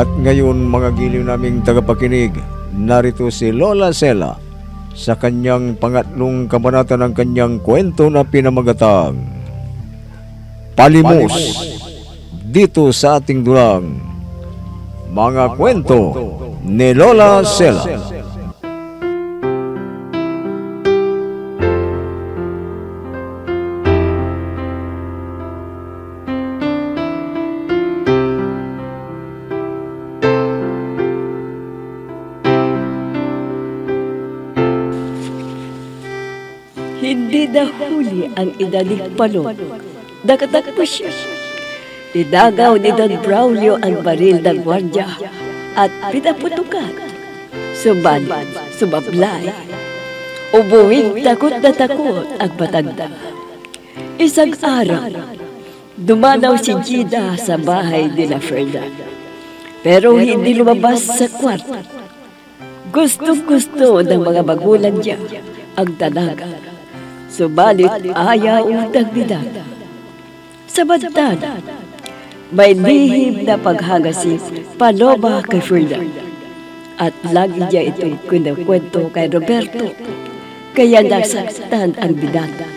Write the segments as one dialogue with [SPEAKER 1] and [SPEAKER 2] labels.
[SPEAKER 1] At ngayon mga giliw naming tagapakinig, narito si Lola Sela sa kanyang pangatlong kabanata ng kanyang kwento na pinamagatang Palimos, dito sa ating dulang mga kwento ni Lola Sela.
[SPEAKER 2] Hindi nahuli ang idanig palod. Nakatakbo siya. Idagaw ni Don Braulio ang baril ng gwardya at pinaputukan. Subalit, sumablay. Ubuwing takot na takot ang matanda. Isang araw, dumanaw si Gina sa bahay nila Ferdinand. Pero hindi lumabas sa kwarto. Gustong-gusto ng mga magulang niya ang dalaga. Subalit ayaw ng binata. Samantala, may lihim na paghagasip Paloma kay Ferdinand. At lagi niya itong kinakwento kay Roberto. Kaya nasaktan ang binata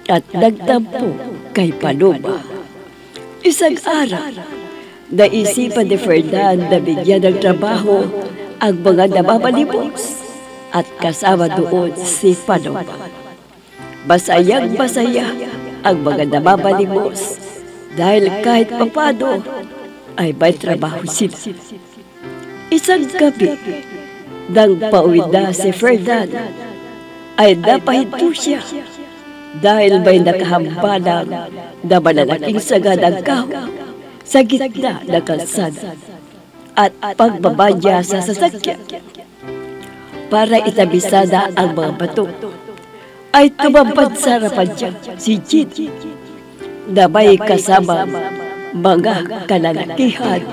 [SPEAKER 2] at nagtampo kay Paloma. Isang araw, naisipan ni Ferdinand na bigyan ng trabaho ang mga namamalibos at kasama doon si Paloma. Masayang-masaya ang mga namamalibos dahil kahit papano ay may trabaho sila. Isang gabi, nang pauwi na si Ferdinand, ay napahinto siya dahil may nakahambalang na malalaking saganang kahoy sa gitna ng kalsada. At pagbaba niya sa sasakyan para itabisada ang mga bato, ay tumambad sa harapan niya si Gina na may kasama mga kalalakihan.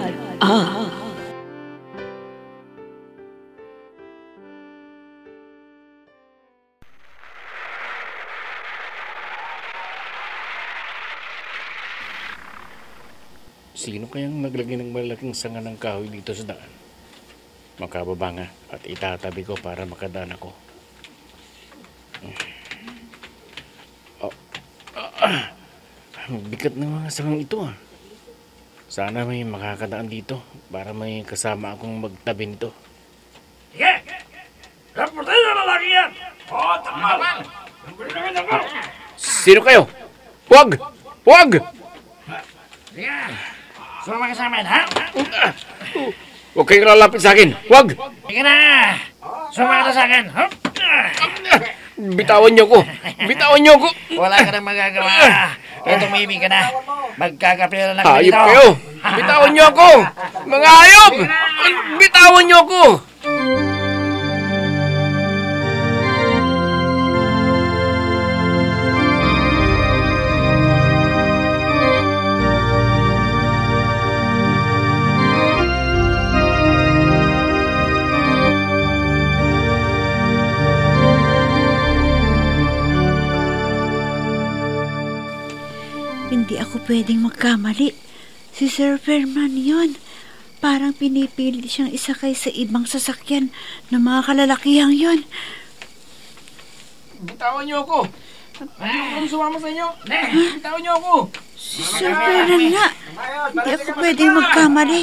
[SPEAKER 3] Sino kayang naglagay ng malaking sanga ng kahoy dito sa daan? Makababa nga at itatabi ko para makadaan ako. Bigat ng mga sangang ito ah. Sana may makakadaan dito para may kasama akong magtabi nito.
[SPEAKER 4] Sige! Raportay na lalaki yan! Oo, tama!
[SPEAKER 3] Sino kayo? Huwag! Huwag!
[SPEAKER 4] Sige! Sumama ka sa amin, ha?
[SPEAKER 3] Huwag kayong lalapit sa akin! Huwag!
[SPEAKER 4] Sige na! Sumama ka sa akin!
[SPEAKER 3] Bitawan niyo ko! Bitawan niyo ko!
[SPEAKER 4] Wala ka nang magagawa. Ito, maybe ka na. Magkakapila na kami
[SPEAKER 3] Hayop
[SPEAKER 4] dito.
[SPEAKER 3] kayo! Bitawan niyo ako! Mga hayop! Bitawan niyo ako!
[SPEAKER 5] Hindi ako pwedeng magkamali. Si Sir Ferdinand yun. Parang pinipili siyang isakay sa ibang sasakyan ng mga kalalakihang yun.
[SPEAKER 3] Bitawan niyo ako! Ayoko sumama sa inyo! Bitawan niyo ako!
[SPEAKER 5] Si Sir Ferdinand nga. Hindi ako pwedeng magkamali.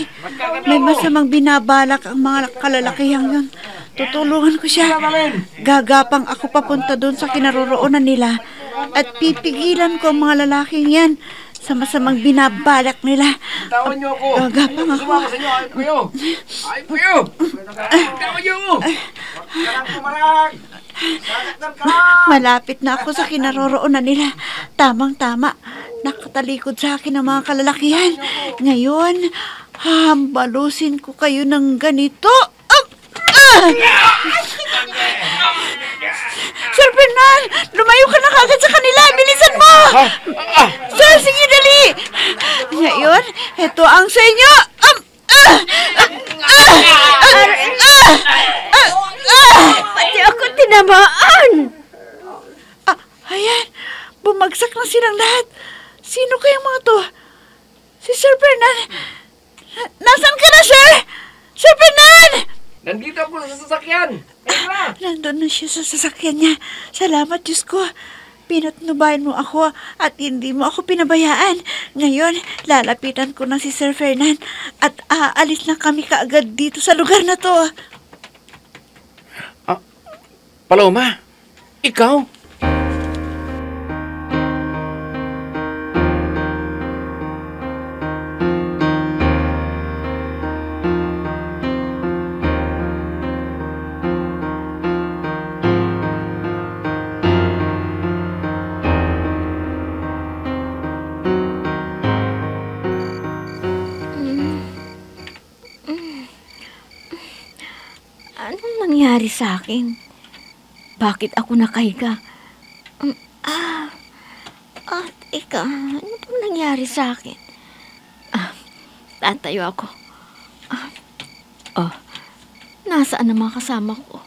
[SPEAKER 5] May masamang binabalak ang mga kalalakihang yun. Tutulungan ko siya. Gagapang ako papunta doon sa kinaroroonan nila. At pipigilan ko ang mga lalaking yan sa masamang binabalak nila.
[SPEAKER 3] Bitawan niyo ako!
[SPEAKER 5] Gagapang ako.
[SPEAKER 3] Sumama sa inyo! Ayop kayo! Ayop kayo! Bitawan niyo ako!
[SPEAKER 5] Malapit na ako sa kinaroroonan nila. Tamang-tama. Nakatalikod sa akin ang mga kalalakihan. Ngayon, hambalusin ko kayo ng ganito. Sir Ferdinand, lumayo ka na kagad sa kanila. Bilisan mo! Sir, sige, dali! Ngayon, ito ang sa inyo.
[SPEAKER 2] Pati ako tinamaan!
[SPEAKER 5] Ayan, bumagsak na silang lahat. Sino kayang mga to? Si Sir Ferdinand. Nasaan ka na, sir? Sir Fernand!
[SPEAKER 4] Nandito ako sa sasakyan. Teka!
[SPEAKER 5] Nandun na siya sa sasakyan niya. Salamat, Diyos ko. Pinatnubayan mo ako at hindi mo ako pinabayaan. Ngayon, lalapitan ko na si Sir Fernand at aalis na kami kaagad dito sa lugar na to.
[SPEAKER 3] Paloma, ikaw?
[SPEAKER 2] Anong nangyari sa akin? Bakit ako nakahiga? Teka, ano pong nangyari sa akin? Tatayo ako. Nasaan ang mga kasama ko?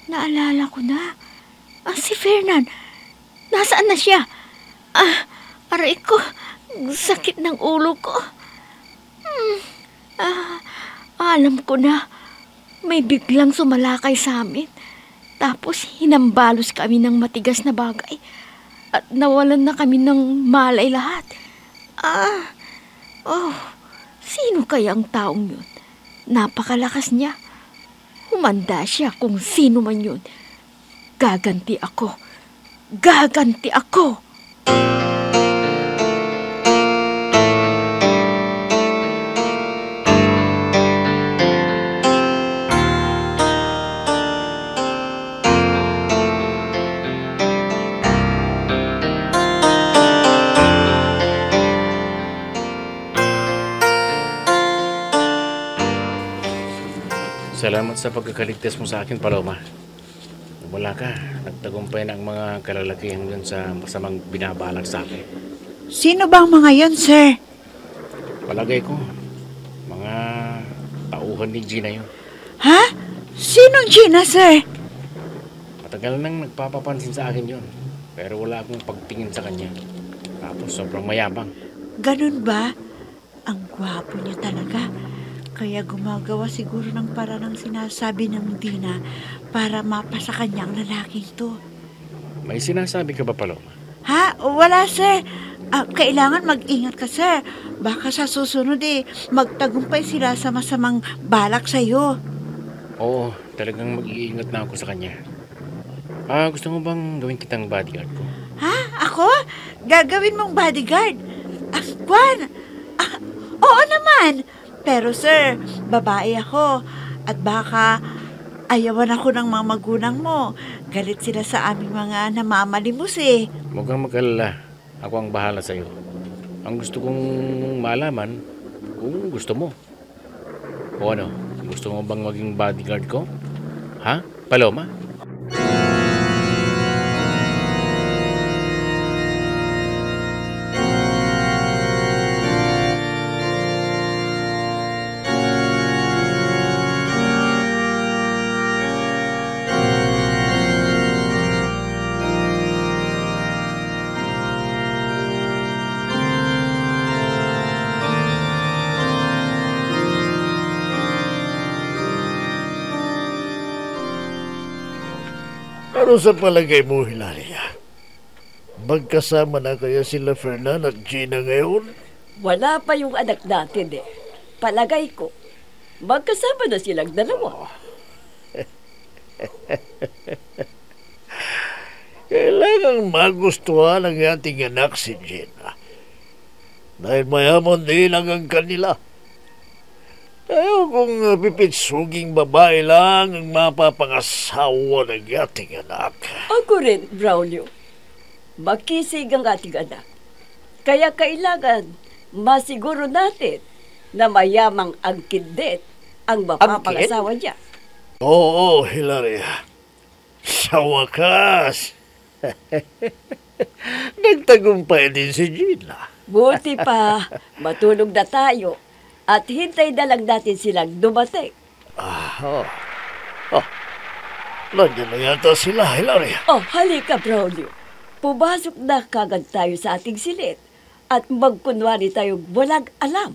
[SPEAKER 2] Naalala ko na. Si Fernand. Nasaan na siya? Aray ko. Sakit ng ulo ko. Alam ko na. May biglang sumalakay sa amin. Tapos hinambalos kami ng matigas na bagay. At nawalan na kami ng malay lahat. Sino kaya ang taong yun? Napakalakas niya. Humanda siya kung sino man yun. Gaganti ako. Gaganti ako!
[SPEAKER 3] Salamat sa pagkakaligtas mo sa akin, Paloma. Wala ka, nagtagumpay na ang mga kalalakihan yun sa masamang binabalak sa akin.
[SPEAKER 5] Sino bang mga yon, sir?
[SPEAKER 3] Palagay ko, mga tauhan ni Gina yun.
[SPEAKER 5] Ha? Sinong Gina, sir?
[SPEAKER 3] Matagal nang nagpapapansin sa akin yun, pero wala akong pagtingin sa kanya. Tapos sobrang mayabang.
[SPEAKER 5] Ganun ba? Ang gwapo niya talaga. Kaya gumagawa siguro ng parang sinasabi ng Dina para mapasa kanya ang lalaking to.
[SPEAKER 3] May sinasabi ka ba, Paloma?
[SPEAKER 5] Ha? Wala, sir. Kailangan mag-ingat ka, sir. Baka sa susunod magtagumpay sila sa masamang balak sa'yo.
[SPEAKER 3] Oo, talagang mag-iingat na ako sa kanya. Gusto mo bang gawin kitang bodyguard ko?
[SPEAKER 5] Ha? Ako? Gagawin mong bodyguard? Kwan? Oo naman. Pero sir, babae ako at baka ayawan ako ng mga magulang mo. Galit sila sa aming mga namamalimos eh.
[SPEAKER 3] Huwag kang mag-alala. Ako ang bahala sa'yo. Ang gusto kong malaman, kung gusto mo. O ano, gusto mo bang maging bodyguard ko? Ha, Paloma?
[SPEAKER 6] Ano sa palagay mo, Hilaria? Magkasama na kaya sila Fernand at Gina ngayon?
[SPEAKER 2] Wala pa yung anak natin eh. Palagay ko, magkasama na silang dalawa.
[SPEAKER 6] Kailangang magustuhan ng ating anak si Gina. Dahil mayaman din ang kanila. Ayaw kung pipitsuging babae lang ang mapapangasawa ng ating anak.
[SPEAKER 2] Ako rin, Braulio. Makisig ang ating anak. Kaya kailangan masiguro natin na mayamang ang kindet ang mapapangasawa niya.
[SPEAKER 6] Oo, Hilaria. Sa wakas. Nagtagumpay din si Gina.
[SPEAKER 2] Buti pa, matulog na tayo at hintay na lang natin silang dumating.
[SPEAKER 6] Nandiyan na yata sila, Hilaria.
[SPEAKER 2] Oh, halika, Braulio. Pumasok na kagad tayo sa ating silid at magkunwari tayo walang alam.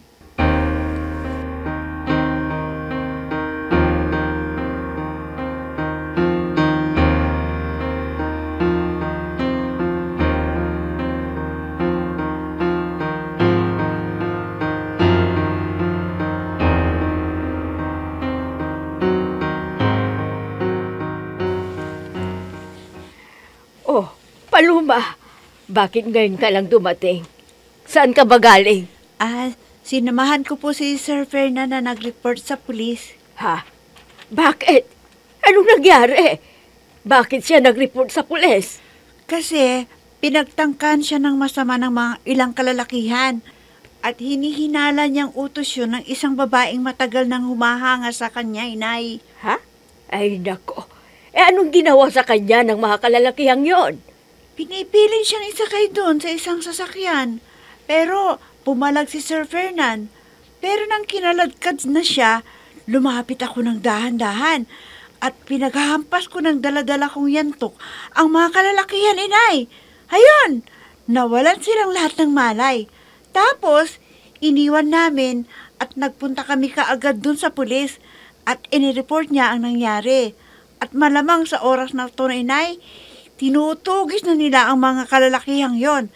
[SPEAKER 2] Oh, Paloma, bakit ngayon ka lang dumating? Saan ka ba galing?
[SPEAKER 5] Sinamahan ko po si Sir Fernan na nag-report sa pulis.
[SPEAKER 2] Ha? Bakit? Anong nangyari? Bakit siya nag-report sa pulis?
[SPEAKER 5] Kasi pinagtangkan siya ng masama ng mga ilang kalalakihan at hinihinala niyang utos yun ng isang babaeng matagal nang humahanga sa kanya, inay.
[SPEAKER 2] Ha? Ay, nako. Anong ginawa sa kanya ng mga kalalakihang yon?
[SPEAKER 5] Pinipiling siyang isakay doon sa isang sasakyan. Pero pumalag si Sir Fernan. Pero nang kinaladkad na siya, lumapit ako ng dahan-dahan at pinaghahampas ko ng daladala kong yantok ang mga kalalakihan, inay. Ayun, nawalan silang lahat ng malay. Tapos, iniwan namin at nagpunta kami kaagad doon sa pulis at inireport niya ang nangyari. At malamang sa oras na ito, inay, tinutugis na nila ang mga kalalakihang yon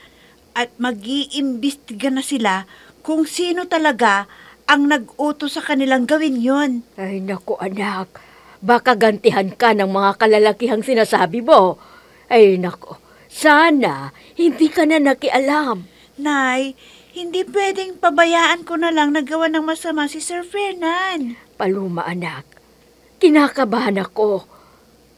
[SPEAKER 5] at mag-iimbestiga na sila kung sino talaga ang nag-utos sa kanilang gawin yon.
[SPEAKER 2] Ay, naku anak, baka gantihan ka ng mga kalalakihang sinasabi mo. Ay, naku, sana hindi ka na nakialam.
[SPEAKER 5] Nay, hindi pwedeng pabayaan ko na lang nagawa ng masama si Sir Fernan.
[SPEAKER 2] Paloma anak, kinakabahan ako.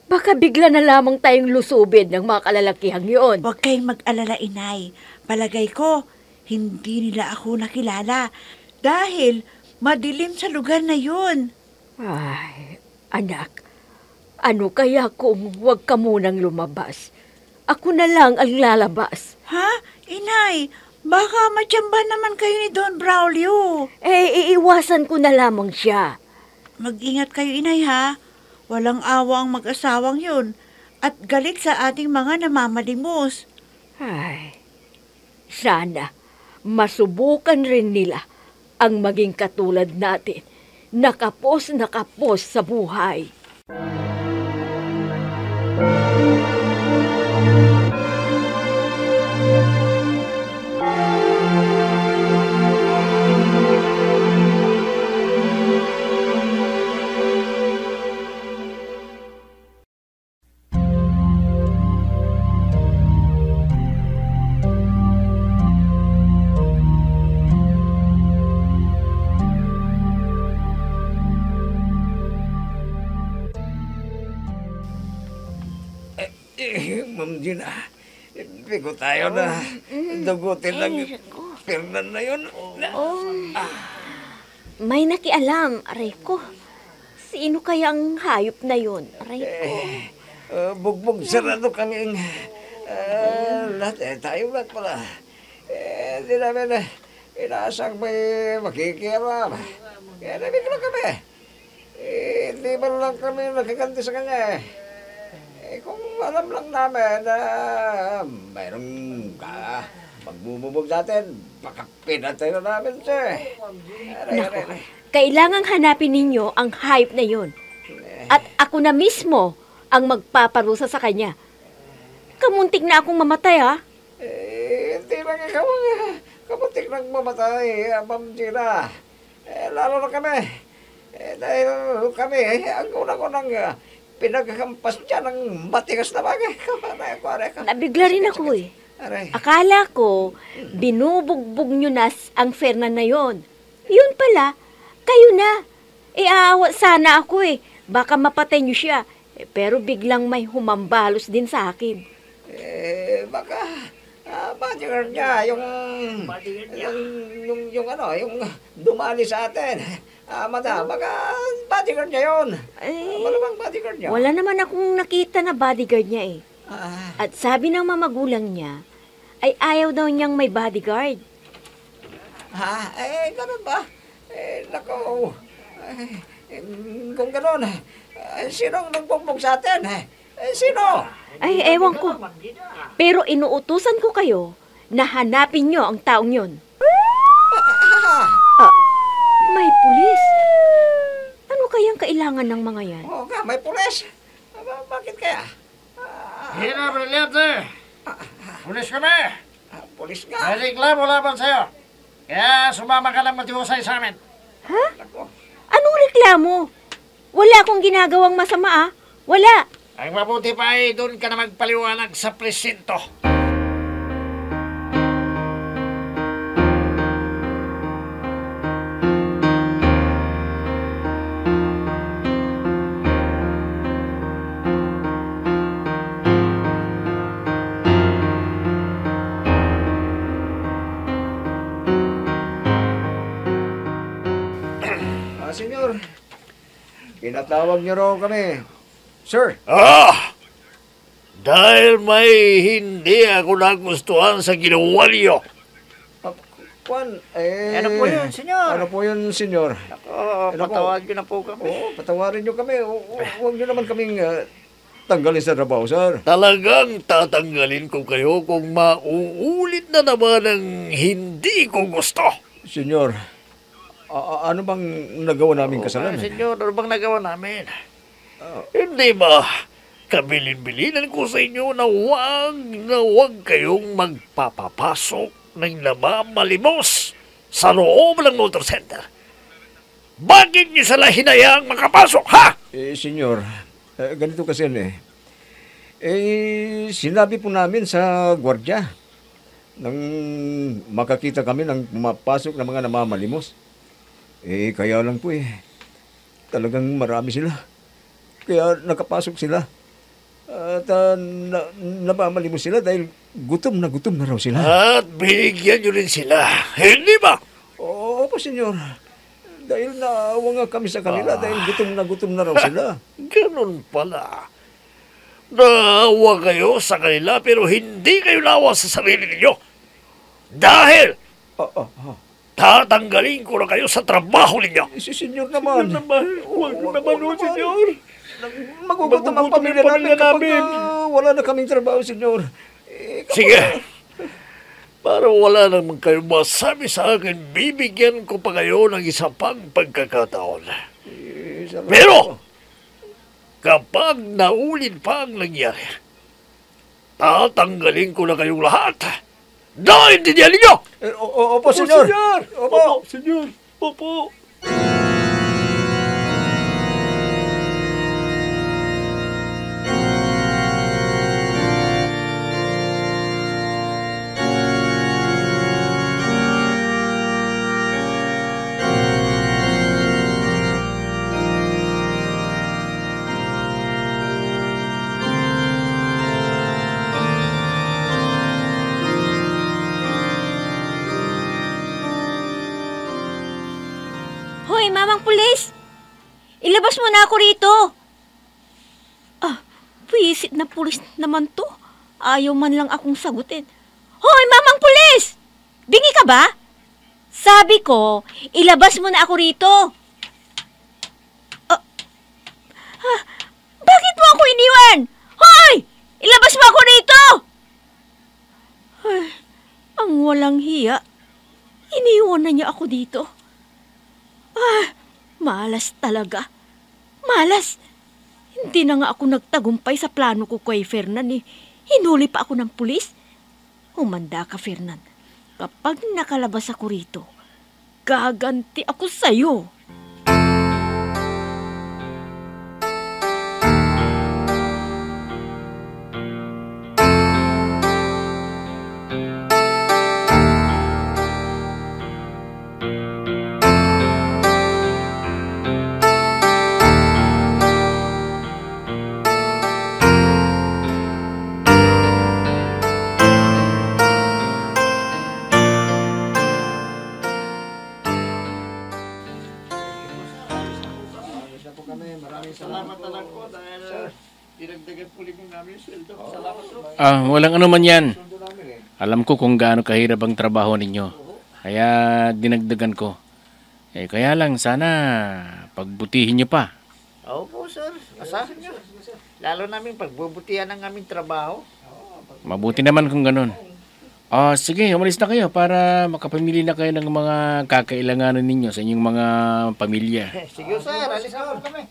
[SPEAKER 2] Baka bigla na lamang tayong lusubin ng mga kalalakihang yon.
[SPEAKER 5] Huwag kayong mag-alala, inay. Palagay ko, hindi nila ako nakilala dahil madilim sa lugar na yun.
[SPEAKER 2] Ay, anak, ano kaya kung huwag ka munang lumabas? Ako na lang ang lalabas.
[SPEAKER 5] Ha? Inay, baka matyamba naman kayo ni Don Braulio.
[SPEAKER 2] Iiwasan ko na lamang siya.
[SPEAKER 5] Mag-ingat kayo, inay, ha? Walang awa ang mag-asawang yun at galit sa ating mga namamalimos.
[SPEAKER 2] Ay, sana masubukan rin nila ang maging katulad natin, nakapos sa buhay.
[SPEAKER 1] Ma'am Gina, bigo tayo na. Dugutin lang Fernan na yun.
[SPEAKER 7] May nakialam, aray ko. Sino kaya ang hayop na yun, aray ko?
[SPEAKER 1] Bugbog sarado kaming lahat. Tayo lahat pala. Hindi namin inaasang may makikialam. Kaya nabigla kami. Hindi man lang kami nakaganti sa kanya. Kung alam lang namin na mayroong magbububog natin, baka pinatay na namin siya.
[SPEAKER 7] Naku, kailangang hanapin ninyo ang hayop na yun. At ako na mismo ang magpaparusa sa kanya. Kamuntik na akong mamatay, ha?
[SPEAKER 1] Hindi lang ikaw kamuntik nang mamatay, Ma'am Gina. Lalo na kami. Dahil kami, ang unang-unang pinagkampas siya ng matigas na bagay.
[SPEAKER 7] Nabigla rin ako eh. Akala ko, binubugbog nyo na ang Fernan na yon. Yun pala, kayo na. Aawa sana ako eh. Baka mapatay nyo siya. Pero biglang may humambalos din sa akin.
[SPEAKER 1] Baka bodyguard niya, yung dumali sa atin. Madam, baka bodyguard niya yun. Malamang bodyguard niya.
[SPEAKER 7] Wala naman akong nakita na bodyguard niya eh. At sabi ng mamagulang niya, ay ayaw daw niyang may bodyguard.
[SPEAKER 1] Ganun ba? Nako. Kung ganun, sinong nagbugbog sa atin? Sino?
[SPEAKER 7] Ay, ewan ko. Pero inuutusan ko kayo na hanapin nyo ang taong yun.
[SPEAKER 1] Ah,
[SPEAKER 7] May pulis. Ano kayang kailangan ng mga yan?
[SPEAKER 1] oo nga, may pulis. Bakit kaya?
[SPEAKER 4] Hira, Brillante! Pulis kami!
[SPEAKER 1] Pulis nga.
[SPEAKER 4] May reklamo laban sa'yo. Kaya sumama ka lang matihusay sa amin.
[SPEAKER 7] Ha? Anong reklamo? Wala akong ginagawang masama, ah. Wala.
[SPEAKER 4] Ang mabuti pa ay doon ka na magpaliwanag sa presinto.
[SPEAKER 1] Senyor, pinatawag niyo raw kami. Sir,
[SPEAKER 6] Dahil may hindi ako nagustuhan sa ginawa niyo.
[SPEAKER 1] Juan,
[SPEAKER 5] Ano po yun, senyor?
[SPEAKER 1] Ano po yun, senyor?
[SPEAKER 5] Patawag nyo na po kami.
[SPEAKER 1] Oo, patawarin niyo kami. Huwag niyo naman kaming tanggalin sa trabaho, sir.
[SPEAKER 6] Talagang tatanggalin ko kayo kung mauulit na naman ang hindi ko gusto.
[SPEAKER 1] Senyor, ano bang nagawa namin kasalanan?
[SPEAKER 6] Senyor, ano bang nagawa namin? Hindi ba kabilin-bilinan ko sa inyo na huwag kayong magpapapasok ng namamalimos sa loob ng motor center? Bakit niyo sila hinayaang makapasok, ha?
[SPEAKER 1] Senyor, ganito kasi sinabi po namin sa gwardya nang makakita kami ng pumapasok ng mga namamalimos. Kaya lang po talagang marami sila. Kaya nakapasok sila. At namamalimos sila dahil gutom na raw sila.
[SPEAKER 6] At binigyan niyo rin sila, hindi ba?
[SPEAKER 1] Opo, senyor. Dahil naawa nga kami sa kanila dahil gutom na raw sila.
[SPEAKER 6] Ganun pala. Naawa kayo sa kanila pero hindi kayo naawa sa sarili ninyo. Dahil tatanggalin ko na kayo sa trabaho ninyo.
[SPEAKER 1] Si senyor naman.
[SPEAKER 6] Huwag naman, senyor.
[SPEAKER 1] Magugutom ang pamilya namin kapag wala na kaming trabaho, senyor.
[SPEAKER 6] Sige. Para wala naman kayo masabi sa akin, bibigyan ko pa kayo ng isa pang pagkakataon. Pero, kapag naulit pa ang nangyari, tatanggalin ko na kayong lahat. Naintindihan ninyo?
[SPEAKER 1] Opo, senyor.
[SPEAKER 6] Opo, senyor. Opo.
[SPEAKER 7] Hoy, mamang pulis! Ilabas mo na ako rito! Visit na pulis naman to. Ayaw man lang akong sagutin. Hoy, mamang pulis! Bingi ka ba? Sabi ko, ilabas mo na ako rito. Bakit mo ako iniwan? Hoy! Ilabas mo ako rito! Ay, ang walang hiya. Iniwan na niya ako dito. Malas talaga. Malas. Hindi na nga ako nagtagumpay sa plano ko kay Fernan Hinuli pa ako ng pulis. Humanda ka, Fernan. Kapag nakalabas ako rito, gaganti ako sa'yo.
[SPEAKER 3] Walang ano man yan. Alam ko kung gaano kahirap ang trabaho ninyo. Kaya dinagdagan ko. Kaya lang sana pagbutihin nyo pa.
[SPEAKER 5] Opo, sir. Asahan nyo. Lalo namin pagbubutihan ng aming trabaho.
[SPEAKER 3] Mabuti naman kung ganun. Sige, umalis na kayo para makapamili na kayo ng mga kakailanganan ninyo sa inyong mga pamilya.
[SPEAKER 1] Sige, sir. Alis na po kami.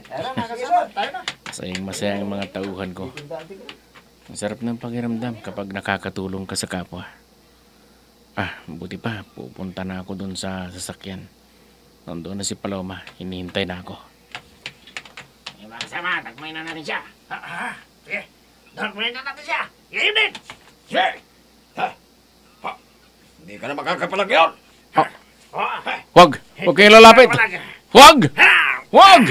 [SPEAKER 1] Tara na, kasama. Tayo na.
[SPEAKER 3] Sayang masaya ang mga tauhan ko. Ang sarap ng pakiramdam kapag nakakatulong ka sa kapwa. Buti pa, pupunta na ako dun sa sasakyan. Nandoon na si Paloma, hinihintay na ako.
[SPEAKER 4] Mga kasama, tagmay na natin siya. Sige, tagmay na natin siya. Ngayon din. Sige.
[SPEAKER 1] Hindi ka na makakapalag yun.
[SPEAKER 3] Huwag kayo lalapit! Huwag! Huwag!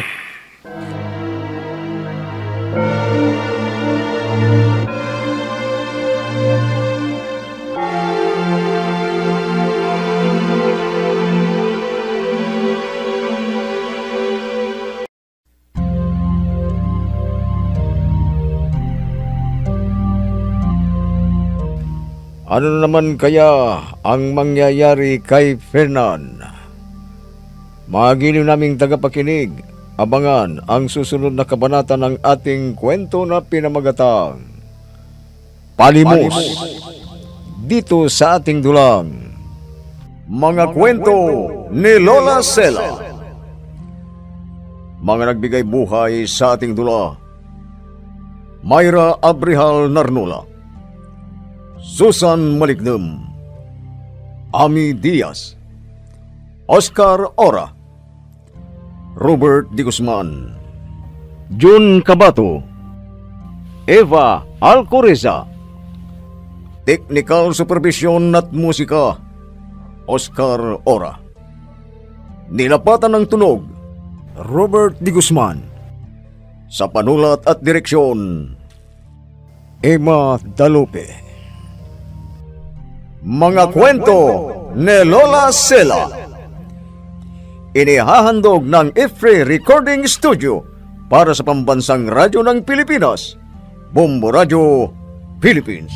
[SPEAKER 1] Ano naman kaya ang mangyayari kay Fernan? Magiliw naming tagapakinig, abangan ang susunod na kabanata ng ating kwento na pinamagatang Palimos, dito sa ating dulang Mga Kwento ni Lola Sela. Mga nagbigay buhay sa ating dula: Myra Abrihal Narnula, Susan Malignem, Ami Diaz, Oscar Ora, Robert D. Guzman, Jun Cabato, Eva Alcoreza. Technical Supervision at Musika, Oscar Ora. Nilapatan ng tunog, Robert D. Guzman. Sa panulat at direksyon, Emma Dalupe. Mga Kwento ni Lola Sela. Inihahandog ng IFRI Recording Studio para sa Pambansang Radyo ng Pilipinas, Bombo Radio, Philippines.